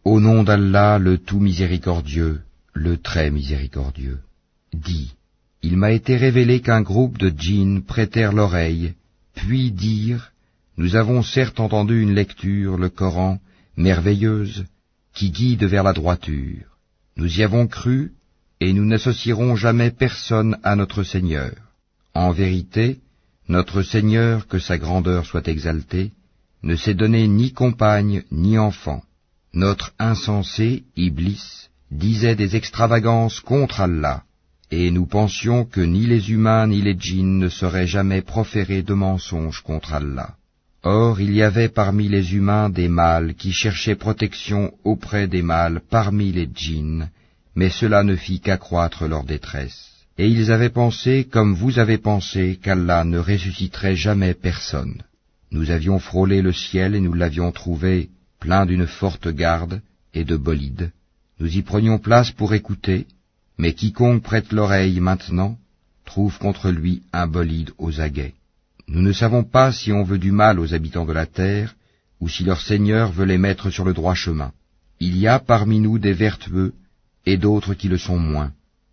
Au nom d'Allah, le tout miséricordieux, le très miséricordieux. Dis, il m'a été révélé qu'un groupe de djinns prêtèrent l'oreille, puis dirent, nous avons certes entendu une lecture, le Coran, merveilleuse, qui guide vers la droiture. Nous y avons cru, et nous n'associerons jamais personne à notre Seigneur. En vérité, notre Seigneur, que sa grandeur soit exaltée, ne s'est donné ni compagne ni enfant. Notre insensé, Iblis, disait des extravagances contre Allah, et nous pensions que ni les humains ni les djinns ne sauraient jamais proférer de mensonges contre Allah. Or, il y avait parmi les humains des mâles qui cherchaient protection auprès des mâles parmi les djinns, mais cela ne fit qu'accroître leur détresse. Et ils avaient pensé, comme vous avez pensé, qu'Allah ne ressusciterait jamais personne. Nous avions frôlé le ciel et nous l'avions trouvé plein d'une forte garde et de bolides. Nous y prenions place pour écouter, mais quiconque prête l'oreille maintenant trouve contre lui un bolide aux aguets. Nous ne savons pas si on veut du mal aux habitants de la terre, ou si leur Seigneur veut les mettre sur le droit chemin. Il y a parmi nous des vertueux, et d'autres qui le sont moins.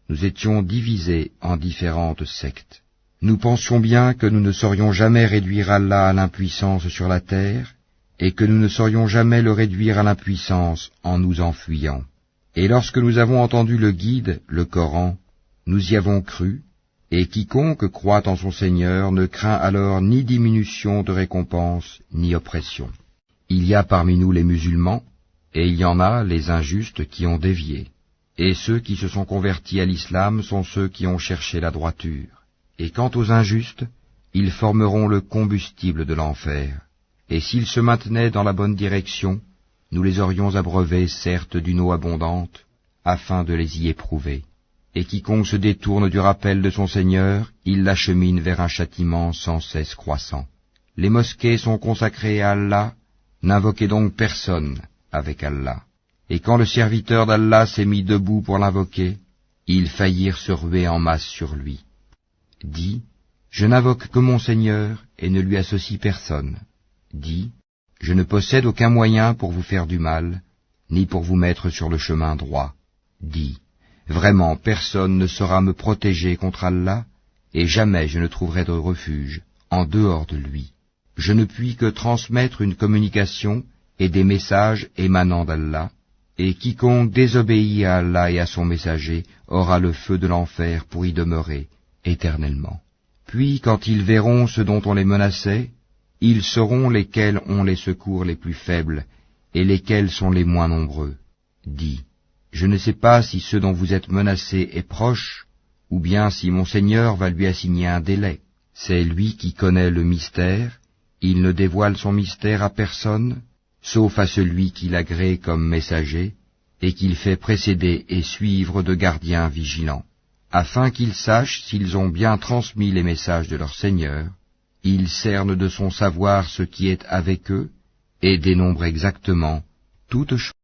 Nous étions divisés en différentes sectes. Nous pensions bien que nous ne saurions jamais réduire Allah à l'impuissance sur la terre, et que nous ne saurions jamais le réduire à l'impuissance en nous enfuyant. Et lorsque nous avons entendu le guide, le Coran, nous y avons cru, et quiconque croit en son Seigneur ne craint alors ni diminution de récompense, ni oppression. Il y a parmi nous les musulmans, et il y en a les injustes qui ont dévié. Et ceux qui se sont convertis à l'islam sont ceux qui ont cherché la droiture. Et quant aux injustes, ils formeront le combustible de l'enfer. Et s'ils se maintenaient dans la bonne direction, nous les aurions abreuvés certes d'une eau abondante, afin de les y éprouver. Et quiconque se détourne du rappel de son Seigneur, il l'achemine vers un châtiment sans cesse croissant. Les mosquées sont consacrées à Allah, n'invoquez donc personne avec Allah. Et quand le serviteur d'Allah s'est mis debout pour l'invoquer, ils faillirent se ruer en masse sur lui. Dis, je n'invoque que mon Seigneur et ne lui associe personne. Dis, je ne possède aucun moyen pour vous faire du mal, ni pour vous mettre sur le chemin droit. Dis, vraiment personne ne saura me protéger contre Allah, et jamais je ne trouverai de refuge en dehors de lui. Je ne puis que transmettre une communication et des messages émanant d'Allah, et quiconque désobéit à Allah et à son messager aura le feu de l'enfer pour y demeurer éternellement. Puis, quand ils verront ce dont on les menaçait, ils sauront lesquels ont les secours les plus faibles et lesquels sont les moins nombreux. Dis, je ne sais pas si ce dont vous êtes menacés est proche, ou bien si mon Seigneur va lui assigner un délai. C'est lui qui connaît le mystère, il ne dévoile son mystère à personne, sauf à celui qu'il agrée comme messager, et qu'il fait précéder et suivre de gardiens vigilants, afin qu'ils sachent s'ils ont bien transmis les messages de leur Seigneur. Il cerne de son savoir ce qui est avec eux, et dénombre exactement toutes choses.